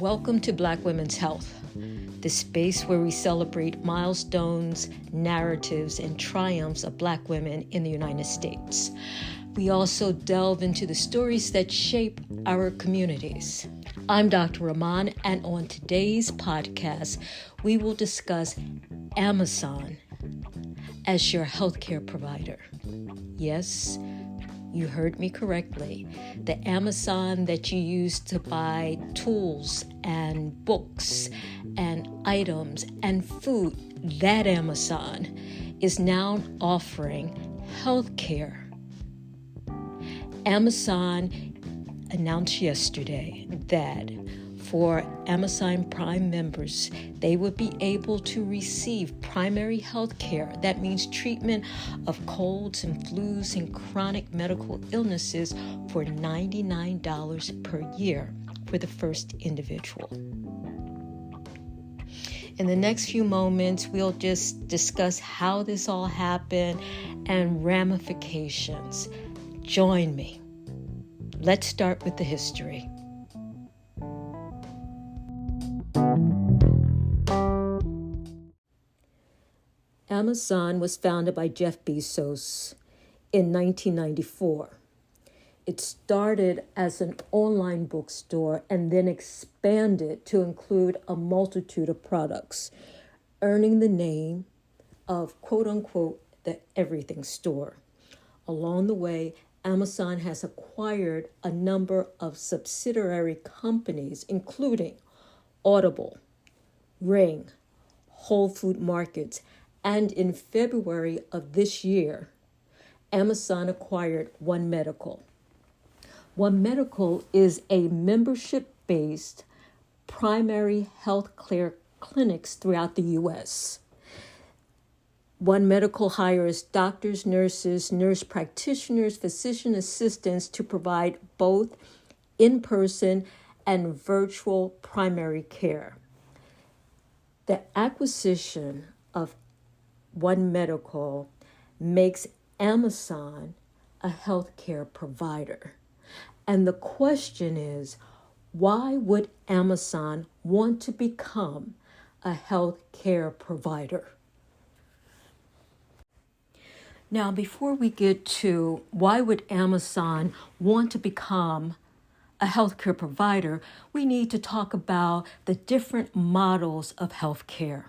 Welcome to Black Women's Health, the space where we celebrate milestones, narratives, and triumphs of Black women in the United States. We also delve into the stories that shape our communities. I'm Dr. Rahman, and on today's podcast, we will discuss Amazon as your healthcare provider. Yes, you heard me correctly. The Amazon that you use to buy tools and books and items and food, that Amazon is now offering healthcare. Amazon announced yesterday that for Amazon Prime members, they would be able to receive primary health care. That means treatment of colds and flus and chronic medical illnesses for $99 per year for the first individual. In the next few moments, we'll just discuss how this all happened and ramifications. Join me. Let's start with the history. Amazon was founded by Jeff Bezos in 1994. It started as an online bookstore and then expanded to include a multitude of products, earning the name of quote-unquote the everything store. Along the way, Amazon has acquired a number of subsidiary companies, including Audible, Ring, Whole Food Markets, and in February of this year, Amazon acquired One Medical. One Medical is a membership-based primary health care clinics throughout the U.S. One Medical hires doctors, nurses, nurse practitioners, physician assistants to provide both in-person and virtual primary care. The acquisition of One Medical makes Amazon a healthcare provider. And the question is, why would Amazon want to become a healthcare provider? Now, before we get to why would Amazon want to become a healthcare provider, we need to talk about the different models of healthcare.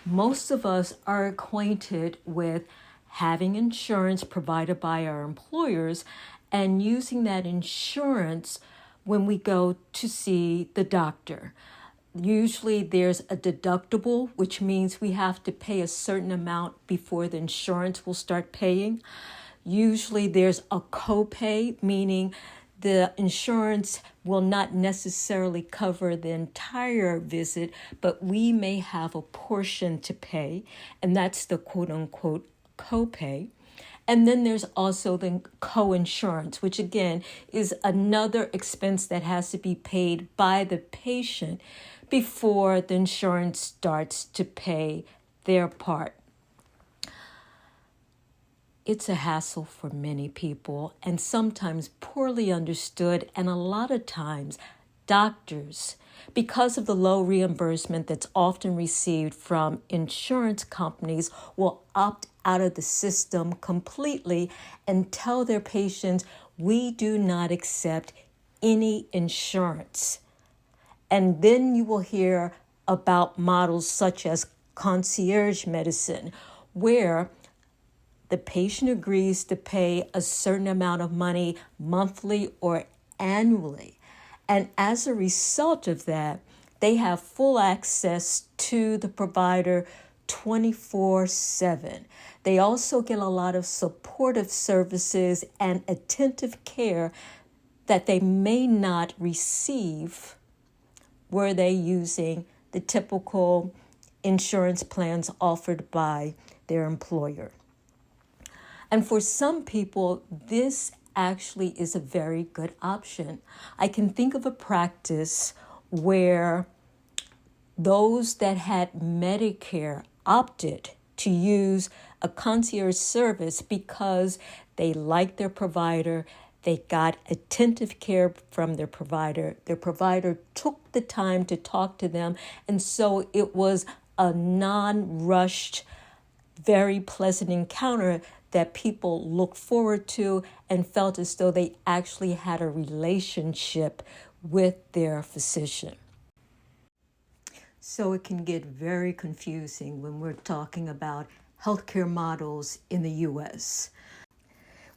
Most of us are acquainted with having insurance provided by our employers and using that insurance when we go to see the doctor. Usually there's a deductible, which means we have to pay a certain amount before the insurance will start paying. Usually there's a copay, meaning the insurance will not necessarily cover the entire visit, but we may have a portion to pay, and that's the quote-unquote copay. And then there's also the co-insurance, which again is another expense that has to be paid by the patient before the insurance starts to pay their part. It's a hassle for many people and sometimes poorly understood, and a lot of times doctors, because of the low reimbursement that's often received from insurance companies, will opt out of the system completely and tell their patients, we do not accept any insurance. And then you will hear about models such as concierge medicine, where the patient agrees to pay a certain amount of money monthly or annually. And as a result of that, they have full access to the provider 24/7. They also get a lot of supportive services and attentive care that they may not receive were they using the typical insurance plans offered by their employer. And for some people, this actually is a very good option. I can think of a practice where those that had Medicare opted to use a concierge service because they liked their provider, They got attentive care from their provider. Their provider took the time to talk to them. And so it was a non-rushed, very pleasant encounter that people looked forward to and felt as though they actually had a relationship with their physician. So it can get very confusing when we're talking about healthcare models in the U.S.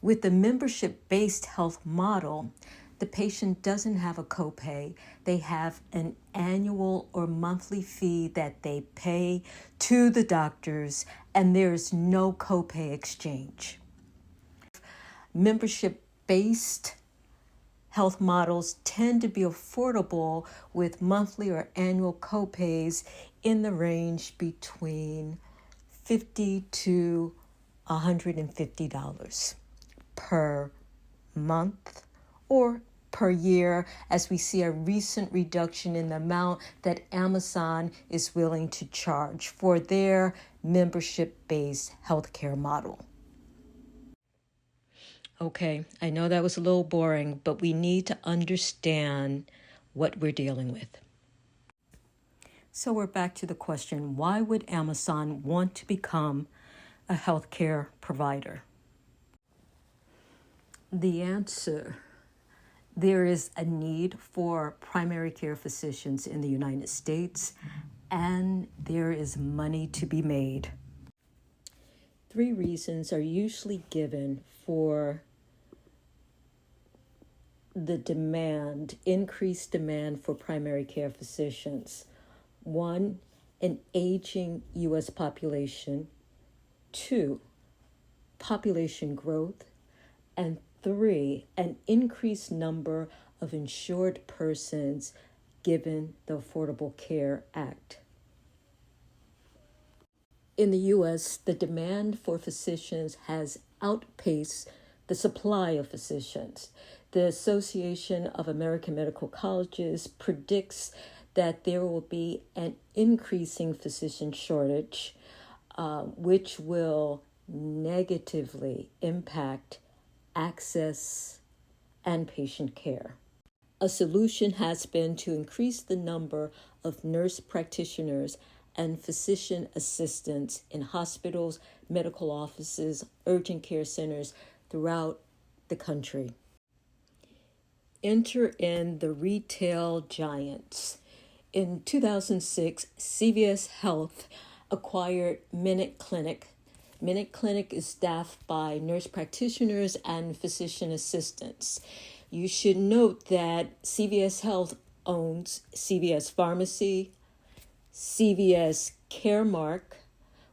With the membership-based health model, the patient doesn't have a copay. They have an annual or monthly fee that they pay to the doctors, and there's no copay exchange. Membership-based health models tend to be affordable with monthly or annual copays in the range between $50 to $150 per month or per year, as we see a recent reduction in the amount that Amazon is willing to charge for their membership-based healthcare model. Okay, I know that was a little boring, but we need to understand what we're dealing with. So we're back to the question, why would Amazon want to become a healthcare provider? The answer: there is a need for primary care physicians in the United States, and there is money to be made. 3 reasons are usually given for the increased demand for primary care physicians. 1, an aging U.S. population. 2, population growth. And 3, an increased number of insured persons given the Affordable Care Act. In the U.S., the demand for physicians has outpaced the supply of physicians. The Association of American Medical Colleges predicts that there will be an increasing physician shortage, which will negatively impact access and patient care. A solution has been to increase the number of nurse practitioners and physician assistants in hospitals, medical offices, urgent care centers throughout the country. Enter in the retail giants. In 2006, CVS Health acquired Minute Clinic. Minute Clinic is staffed by nurse practitioners and physician assistants. You should note that CVS Health owns CVS Pharmacy, CVS Caremark,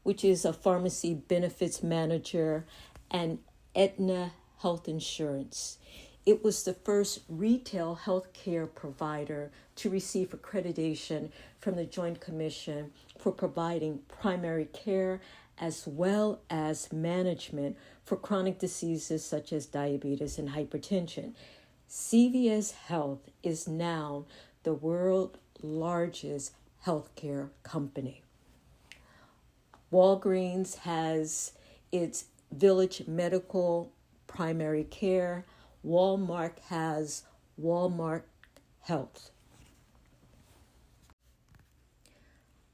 which is a pharmacy benefits manager, and Aetna Health Insurance. It was the first retail healthcare provider to receive accreditation from the Joint Commission for providing primary care as well as management for chronic diseases such as diabetes and hypertension. CVS Health is now the world's largest healthcare company. Walgreens has its Village Medical Primary Care. Walmart has Walmart Health.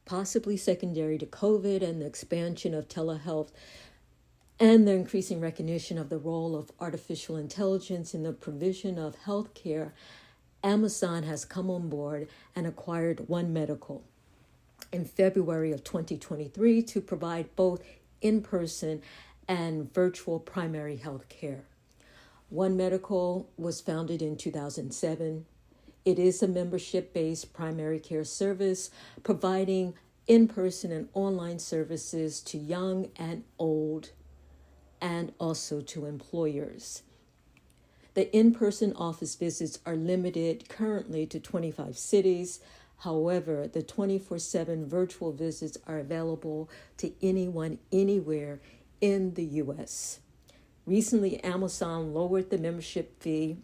Possibly secondary to COVID and the expansion of telehealth and the increasing recognition of the role of artificial intelligence in the provision of healthcare, Amazon has come on board and acquired One Medical in February of 2023 to provide both in-person and virtual primary health care. One Medical was founded in 2007. It is a membership-based primary care service providing in-person and online services to young and old and also to employers. The in-person office visits are limited currently to 25 cities. However, the 24/7 virtual visits are available to anyone, anywhere in the U.S. Recently, Amazon lowered the membership fee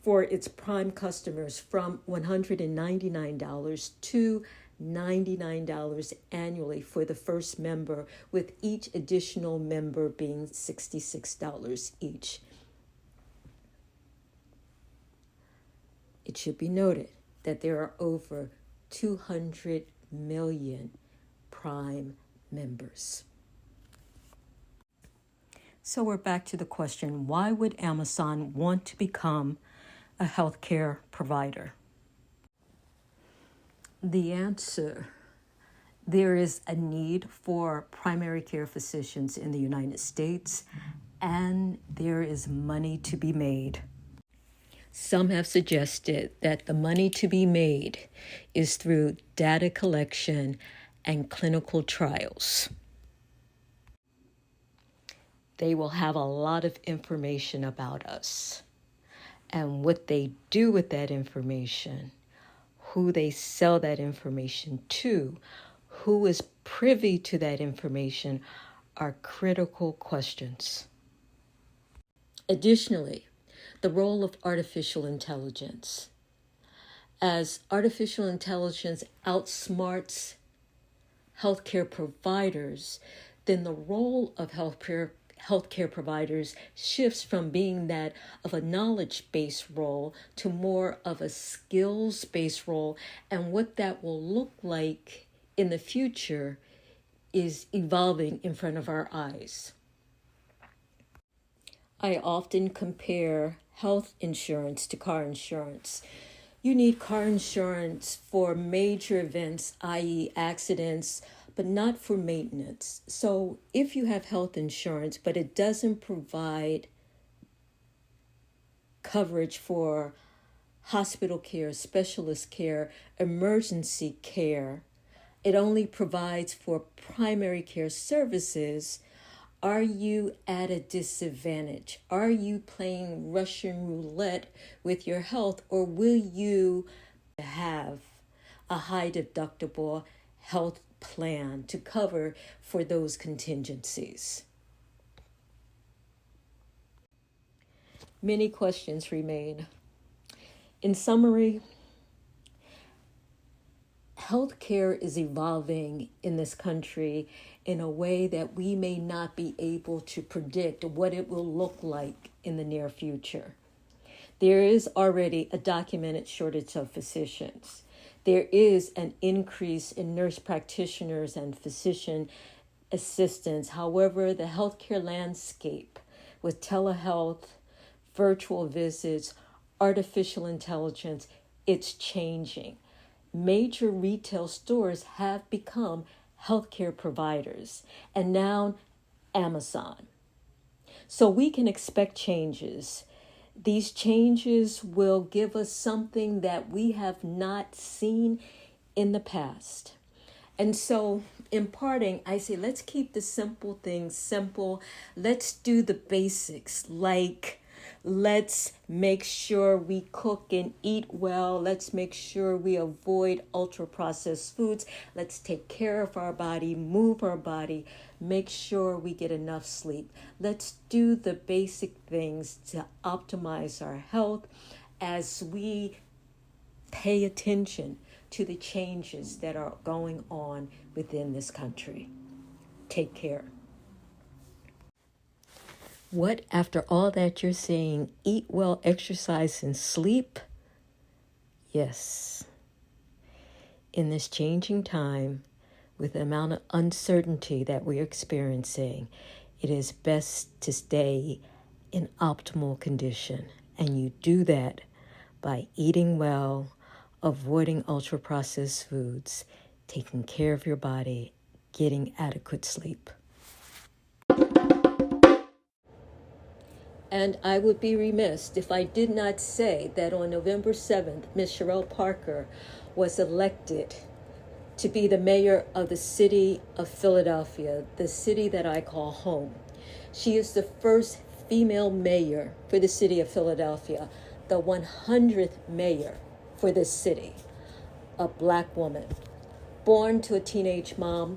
for its Prime customers from $199 to $99 annually for the first member, with each additional member being $66 each. It should be noted that there are over 200 million Prime members. So we're back to the question, why would Amazon want to become a healthcare provider? The answer, there is a need for primary care physicians in the United States, and there is money to be made. Some have suggested that the money to be made is through data collection and clinical trials. They will have a lot of information about us, and what they do with that information, who they sell that information to, who is privy to that information, are critical questions. Additionally, the role of artificial intelligence. As artificial intelligence outsmarts healthcare providers, then the role of healthcare providers shifts from being that of a knowledge-based role to more of a skills-based role. And what that will look like in the future is evolving in front of our eyes. I often compare health insurance to car insurance. You need car insurance for major events, i.e. accidents, but not for maintenance. So if you have health insurance, but it doesn't provide coverage for hospital care, specialist care, emergency care, it only provides for primary care services, are you at a disadvantage? Are you playing Russian roulette with your health, or will you have a high deductible health plan to cover for those contingencies? Many questions remain. In summary, healthcare is evolving in this country in a way that we may not be able to predict what it will look like in the near future. There is already a documented shortage of physicians. There is an increase in nurse practitioners and physician assistants. However, the healthcare landscape with telehealth, virtual visits, artificial intelligence, it's changing. Major retail stores have become healthcare providers, and now Amazon. So we can expect changes. These changes will give us something that we have not seen in the past. And so in parting, I say, let's keep the simple things simple. Let's do the basics, like let's make sure we cook and eat well. Let's make sure we avoid ultra-processed foods. Let's take care of our body, move our body, make sure we get enough sleep. Let's do the basic things to optimize our health as we pay attention to the changes that are going on within this country. Take care. What, after all that you're saying, eat well, exercise, and sleep? Yes. In this changing time, with the amount of uncertainty that we're experiencing, it is best to stay in optimal condition. And you do that by eating well, avoiding ultra-processed foods, taking care of your body, getting adequate sleep. And I would be remiss if I did not say that on November 7th, Ms. Cherelle Parker was elected to be the mayor of the city of Philadelphia, the city that I call home. She is the first female mayor for the city of Philadelphia, the 100th mayor for this city, a Black woman, born to a teenage mom,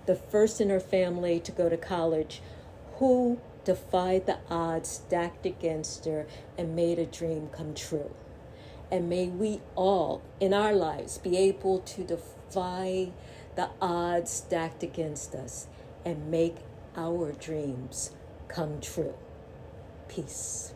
the first in her family to go to college, who defied the odds stacked against her and made a dream come true. And may we all in our lives be able to defy the odds stacked against us and make our dreams come true. Peace.